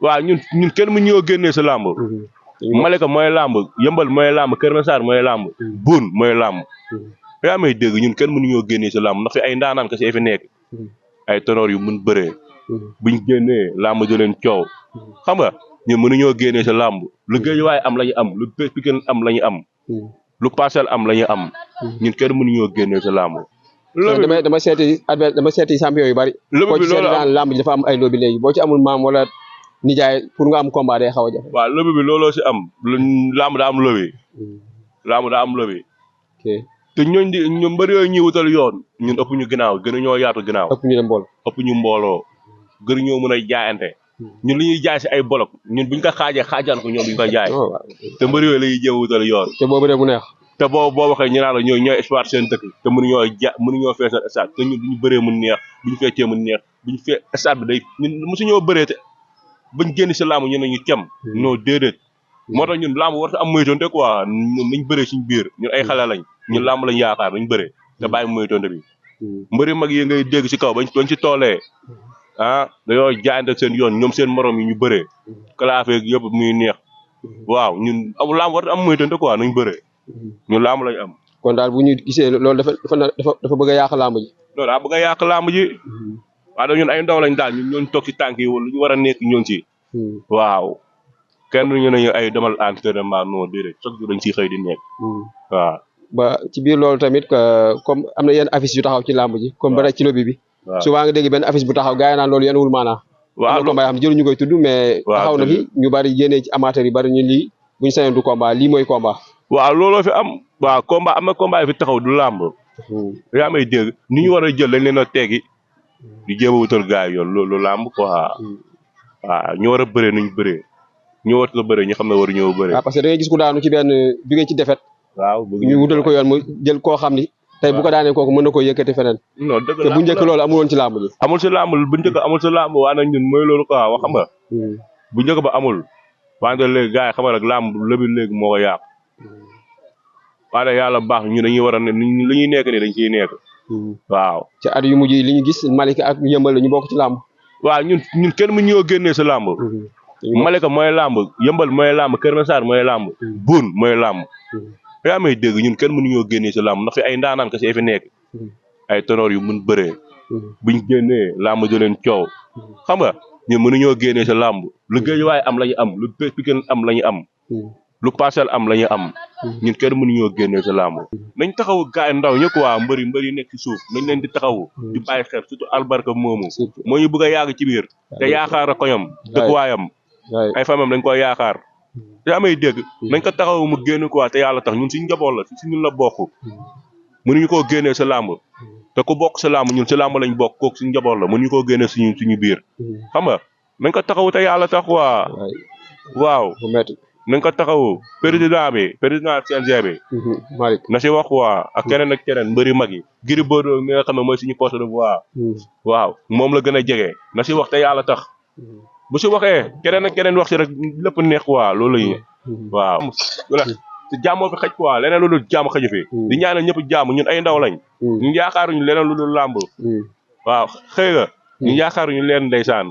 waaw ñun kenn mu ñoo génnee sa làmb. Malika mooy làmb Yëmbal mooy làmb Kër Massar mooy làmb. Boune mooy làmb. yaa may dégg ñun kenn mënuñoo génnee sa làmb ndax fi ay ndaanaan kese fi nekk. ay tenoor yu mun bëree. buñ génnee làmb jëleen coow. xam nga ñun mënuñoo génnee sa làmb lu Guédiawaye am la ñu am lu Pikine am la ñu am. lu Parcelles am la ñu am. ñun kenn mënuñoo génnee sa làmb. dama seeti champion yu bari. lobi bi loolu am làmb ji dafa am ay lobi léegi boo ci amul maam wala nijaay pour nga am combat day xaw a jafe. waaw lobi bi looloo si am làmb daa am lobi. làmb daa am lobi. te ñoom mbër yooyu ñuy wutal yoon ñun ëpp ñu ginnaaw gën a ñoo yaatu ginnaaw. ëpp ñu mbooloo gën ñoo mën a jaayante. ñun li ñuy jaay si ay bolok ñun buñ ko xaajaan ko ñoom duñ ko jaay. te mbër yooyu la ñuy jéem a wutal yoon. te boobu de bu neex. te boo waxee ñu naan la ñooy espoir seen dëkk te mënuñoo feesal stade te ñun duñu bëree mu neex buñu feccee mu neex buñu fee stade bi day ñun mosuñoo bëree te bañ génn si làmb ñu ne ñu cem non déedéet moo tax ñun làmb warta am moytonte quoi nañ bëree suñu biir ñun ay xale lañ ñun làmb lañ yaakaar nañ bëree te bàyyi moytonte bi mbëri mag yi ngay dégg si kaw bañ ci toolee dañoo jaayante seen yoon ñoom seen morom yi ñu bëree kalaafeeg yëpp muy neex waaw ñun amul làmb warta am moytonte quoi nañ bëree ñun làmb lañ am. kon daal bu ñu gisee loolu dafa bëgg a yàq làmb ji. non daa bëgg a yàq làmb ji. waaw ñun ay ndaw lañ daal ñun ñoo toog ci tànk yi wala lu ñu war a nekk ñoo ci. waaw kenn ñu ne ñu ay demal entraînement non déedéet chaque jour dañ ciy xëy di nekk. waaw. ba ci biir loolu tamit comme am na yenn affiche yu taxaw ci làmb ji. comme ba rek ci lobby bi. waaw souvent nga dégg benn affiche bu taxaw gars yi naan loolu yenn wul maanaa. waaw am na combat yoo xam ne jëluñu koy tudd mais. taxaw na fi ñu bari yéene ci amateur yi bari ñu lii bu ñu sañoon du combat lii mooy combat. waaw looloo fi am waaw combat am na combat yi fi taxaw du làmb. yaa may dégg ni ñu war a jël dañ leen a teggi di jéem a wutal gars yi yoon loolu làmb quoi. waaw ñu war a bëree nuñ bëree ñu war a bëree ñu xam ne waru ñëw bëree. waaw parce que da ngay gis ku daanu ci benn jógee ci défaite. waaw ñu wutal ko yoon mu jël koo xam ni. tey bu ko daanee kooku mën na koo yëkkati feneen. non dëgg te bu njëkk loolu amul woon ci làmb ji. amul si làmb bu njëkk amul si làmb waa na ñun mooy loolu quoi wax xam nga. bu njëkk ba amul. wante léegi gars yi xam nga rek làmb lébi léegi moo ko yàq. waaye yàlla baax ñu dañuy war a ne li ñuy nekk nii dañ ciy nekk. waaw. ci at yu mujj yi li ñu gis Malika ak Yëmbal la ñu bokk ci làmb. waaw ñun kenn mu ñoo génnee sa làmb. Malika mooy làmb Yëmbal mooy làmb Kër Massar mooy làmb. Boune mooy làmb. yaa may dégg ñun kenn mënuñoo génnee sa làmb ndax fi ay ndaanaan kese fi nekk. ay tenoor yu mun bëree. buñ génnee làmb jëleen coow. xam nga ñun mënuñoo génnee sa làmb lu Guédiawaye am la ñu am lu Pikine am la ñu am. lu Parcelles am la ñu am. ñun kenn mënuñoo génnee sa làmb. nañ taxawu gaay ndaw ñëpp waa mbëri nekk ci suuf nañ leen di taxawu. di bàyyi xel surtout albarka moomu. moo ñu bëgg a yàgg ci biir. te yaakaar a koñam. dëkkuwaayam. ay famam dañ koy yaakaar. yaa may dégg nañ ko taxawu mu génn quoi te yàlla tax ñun suñu njaboot la si ñun la bokk. mënuñu koo génnee sa làmb. te ku bokk sa làmb ñun sa làmb lañ bokk kooku suñu njaboot la mënuñu koo génnee suñu biir. xam nga nañ ko taxawu te yàlla tax waa. waaw. nañ ko taxawu président CNG bi. na si wax waa ak keneen ak keneen mbëri mag yi. Gris Bordeaux mi nga xam ne mooy suñu poste de voix. waaw moom la gën a jege na si wax te yàlla tax. bu si waxee keneen ak keneen wax si rek lépp neex waa loolu la waaw. te jàmmoo fi xëj quoi leneen lu dul jàmm xëju fi. di ñaanal ñëpp jàmm ñun ay ndaw lañ. ñu yaakaaruñu leneen lu dul làmb. waaw xëy nga. ñu yaakaaruñu leen ndeysaan.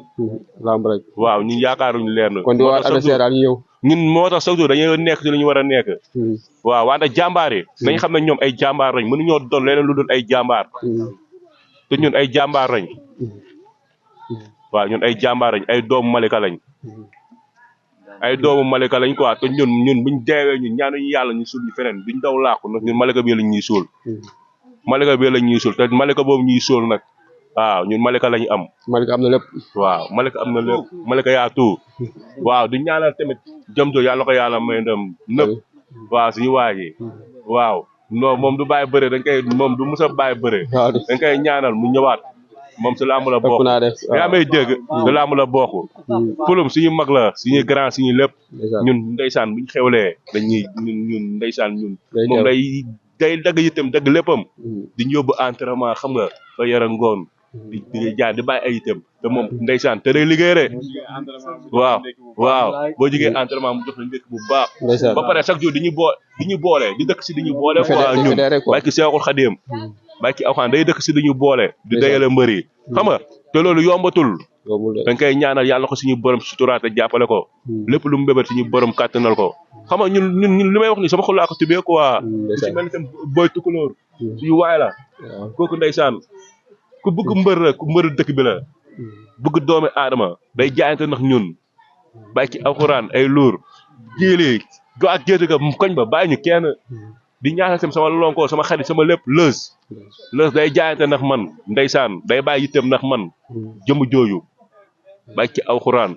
làmb rek. waaw ñu yaakaaruñu leen. kon di waar adversaire daal ñu ñëw. ñun moo tax surtout dañuy nekk ci li ñu war a nekk. waaw wante jàmbaar yi. nañ xam ne ñoom ay jàmbaar lañ mënuñoo doon leneen lu dul ay jàmbaar. te ñun ay jàmbaar lañ. waaw ñun ay jàmbaar lañ ay doomu Malika lañ. ay doomu Malika lañ quoi te ñun buñ deewee ñun ñaanuñu yàlla ñu suul ñu feneen duñ daw laaku nag ñun Malika bii lañ ñuy suul. Malika bii lañ ñuy suul te Malika boobu ñuy suul nag. waaw ñun Malika lañ am. Malika am na lépp. waaw Malika am na lépp Malika yaa tout. waaw di ñaanal tamit jëm jo yàlla ko yàlla may ndam nëpp. waaw suñu waa ji. waaw non moom du bàyyi bëre moom du mus a bàyyi bëre. dañ koy ñaanal mu ñëwaat. moom si làmb la bokk. yaa may dégg. si làmb la bokk. Pulum suñu mag la suñu grand suñu lépp. ñun ndeysaan buñ xewlee dañuy ñun ndeysaan ñun. moom day dagg itam dagg léppam. di ñu yóbbu entraînement xam nga ba yara ngoon. di jaar di bàyyi ay itam te moom ndeysaan te day liggéey rek. waaw boo jógee entraînement mu jox la ndékk bu baax. ba pare chaque jour di ñu boole di dëkk si di ñu boole. quoi ñun bàyyi Seexul Xadim. bàyyi Alxuraan day dëkk si di ñu boole. di dayale mbër yi xam nga te loolu yombatul. dañ koy ñaanal yàlla ko suñu borom suturaat te jàppale ko lépp lu mu bébét suñu borom kàttanal ko xam nga ñun li may wax ni sama xol laa ko tubee quoi ci mel ni tam booy tukulóor suñu waay la kooku ndeysaan ku bëgg mbër la ku mbër dëkk bi la bëgg doomi aadama day jaayante ndax ñun bàyyi ci alxuraan ay luur jéelee go ak géetu ga koñ ba bàyyi ñu kenn di ñaanal tam sama lonko sama xarit sama lépp lës day jaayante ndax man ndeysaan day bàyyi yittam ndax man jëmu jooju bàyyi ci alxuraan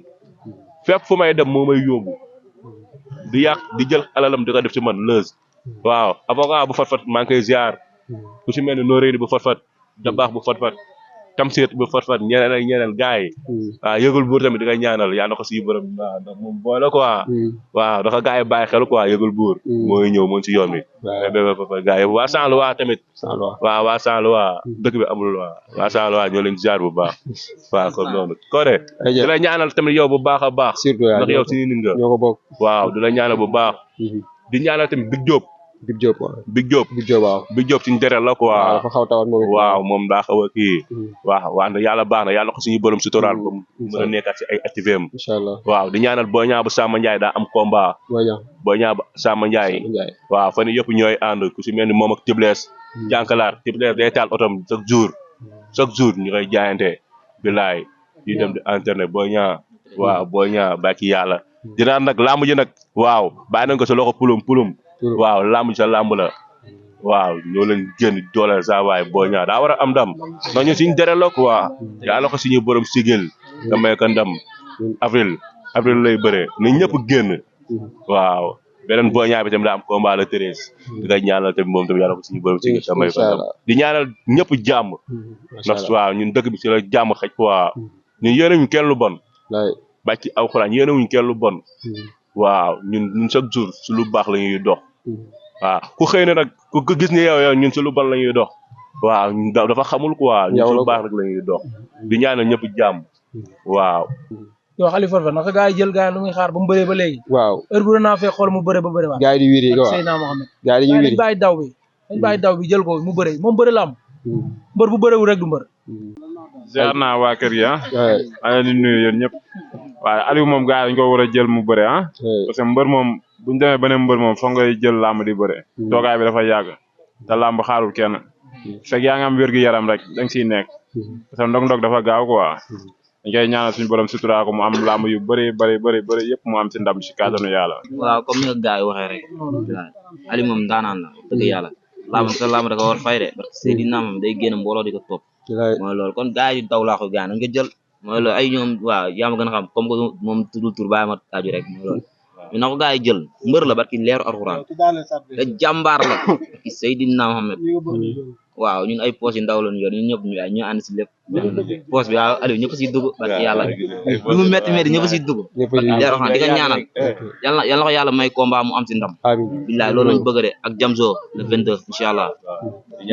fépp fu may dem moo may yóbbu di yàq di jël alalam di ko def ci man lës waaw avocat bu fat maa ngi koy ziar ku si mel ni Noreyni bu fat da baax bu fat Tamsir bu fat ñeneen ak ñeneen gars yi waaw yëgul buur tamit di nga ñaanal yaa na ko suñu borom waaw ndax moom boole quoi waaw dafa gars yi bàyyi xel quoi yëgul buur mooy ñëw moom si yoon bi gars yi waa Saint-Louis tamit waaw waa Saint-Louis dëkk bi amul waa Saint-Louis ñoo leen ziar bu baax waaw kon noonu Codé di la ñaanal tamit yow bu baax a baax ndax yow suñu nit nga waaw di la ñaanal bu baax di ñaanal tamit Big Diop suñu deret la quoi dafa xaw tawat moom waaw moom daa xaw a kii waaw wax na yàlla baax na yàlla ko suñu borom sutural ba mu mën a nekkaat si ay activem inshallah waaw di ñaanal Boy Niang bu Samba Ndiaye daa am combat Boy Niang bu Samba Ndiaye waaw fan yëpp ñooy ànd ku si mel ni moom ak Tibless jànkalaar Tibless day taal otom chaque jour ñu koy jaayante bilaay di dem di internet Boy Niang waaw Boy Niang bàkki yàlla dinaan nag lamb ji nag waaw bàyyi nañ ko sa loxo pulum waaw lamb sa lamb la waaw ñoo leen génn dooleel saa waay Boy Niang daa war a am ndam ndax ñun suñu dere la quoi yàlla ko suñu borom sigil nga may ko ndam avril lay bëree ni ñëpp génn waaw beneen Boy Niang bi tamit daa am combat le 13 di koy ñaanal tamit moom tamit yàlla ko suñu borom sigil nga may ko ndam di ñaanal ñëpp jàmm ndax waaw ñun dëkk bi si la jàmm xëj quoi ñun yéenewuñ kenn lu bon bàcc alxuraan yéenewuñ kenn lu bon waaw ñun chaque jour su lu baax la ñuy dox waaw ku xëy na nag ku gis ni yow ñun si lu bon la ñuy dox waaw dafa xamul quoi ñun si lu baax rek la ñuy dox di ñaanal ñëpp jàmm waaw. yow Khalifa Forfait naka gaa yi jël gaa yi lu muy xaar ba mu bëree ba léegi. waaw heure bu naa fee xool mu bëree ba bëri waat. gaa yi di wiiri quoi Seydina Mohamed. gaa yi dañuy wiiri dañ bàyyi daw bi jël ko mu bëree moom bëri la am. mbër bu bëreewul rek du mbër. ziar naa waa kër gi maa ngi leen di nuyu yéen ñëpp waaye Aliou moom gaa yi dañ ko war a jël mu bëre parce que mbër moom buñu demee beneen mbër moom foog ngay jël làmb di bëre toogaay bi dafa yàgg te làmb xaarul kenn fekk yaa ngi am wér-gu-yaram rek da nga siy nekk parce que ndog-ndog dafa gaaw quoi dañ koy ñaanal suñu borom sutura ko mu am làmb yu bëri yëpp mu am si ndam si kàttanu yàlla. waaw comme ni nga gaa yi waxee rek Aliou moom daanaan la dëgg yàlla làmb da ko war fay de parce que Seydina moom day génn mbooloo di ko topp mooy loolu kon gaa yi daw laa ko gaa nañ ko jël mooy loolu ay ñoom waaw yaa ma gën a xam comme que moom tuddul tur bàyyi ma aju rek mooy loolu ñu na ko gaa yi jël mbër la barki leeru alxuraan te jàmbaar la barki Seydina Mohamed waaw ñun ay poos yu ndaw lañu yor ñun ñëpp ñu ànd si lépp poos bi waaw Aliou ñëpp siy dugg barki yàlla lu mu métti ñëpp siy dugg leeru alxuraan di ko ñaanal yàlla na ko yàlla may combat mu am si ndam billaay loolu lañ bëgg de ak Jamzo le 22 inshallah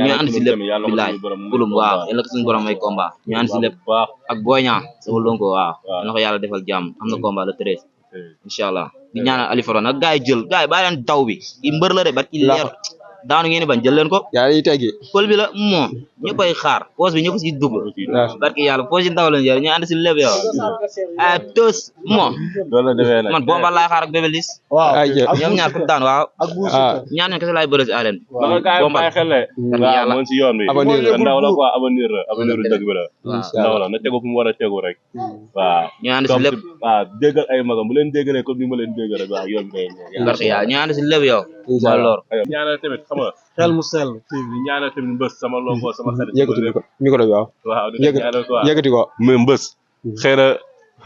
ñu ànd si lépp billaay kulum waaw yàlla ko suñu borom may combat ñu ànd si lépp ak Boy Niang sama lonko waaw yàlla na ko yàlla defal jàmm am na combat le 13 inshallah di ñaanal Aliou Forfait nag gaa yi jël gaa yi bàyyi leen daw bi i mbër la de barki leer daanu ngeen bañ jël leen ko yaa ngi teggi pël bi la moom ñëppay xaar poos bi ñëpp si dugg barki yàlla poos yi ndaw lañ yor ñu ànd si lépp yow a tos moom man bomba laay xaar ak Bébé Liss ñoom ñaar ku daan waaw ñaar ñoom kese laay bëre si arène bomba yàlla moom si yoon bi ndaw la quoi avenir dëgg bi la ndaw la na tegu fu mu war a tegu rek waaw ñu ànd si lépp waaw déggal ay magam bu leen déggalee comme ni ma leen dégg rek waaw yoon bi barki yàlla ñu ànd si lépp yow mooy loor ñaanal tamit xam nga xel mu sell di ñaanal tamit mbës sama lonko sama xarit yëkkati ko micro bi waaw yëkkati ko mais mbës xëy na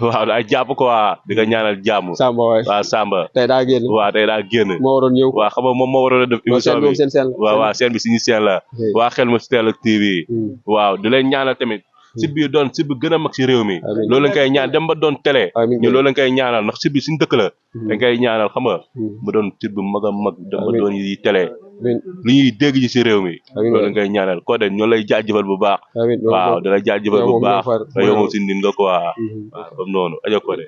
waaw ay jàpp ko waa di nga ñaanal jàmm Samba waay waaw Samba tey daa génn waaw tey daa génn moo waroon ñëw waaw xam nga moom moo waroon a def émission bi waaw seen bi suñu seen la waa xel ma si teel ak TV waaw di leen ñaanal tamit site bi doon site bi gën a mag si réew mi loolu lañ koy ñaan dem ba doon télé ñu loolu lañ koy ñaanal ndax site bi suñu dëkk la dañ koy ñaanal xam nga ba doon site bu mag a mag dem ba doon yi télé lu ñuy dégg ji si réew mi loolu lañ koy ñaanal ko de ñoo lay jaajëfal bu baax waaw da lay jaajëfal bu baax nga yow moom si nit nga quoi waaw comme noonu aja ko de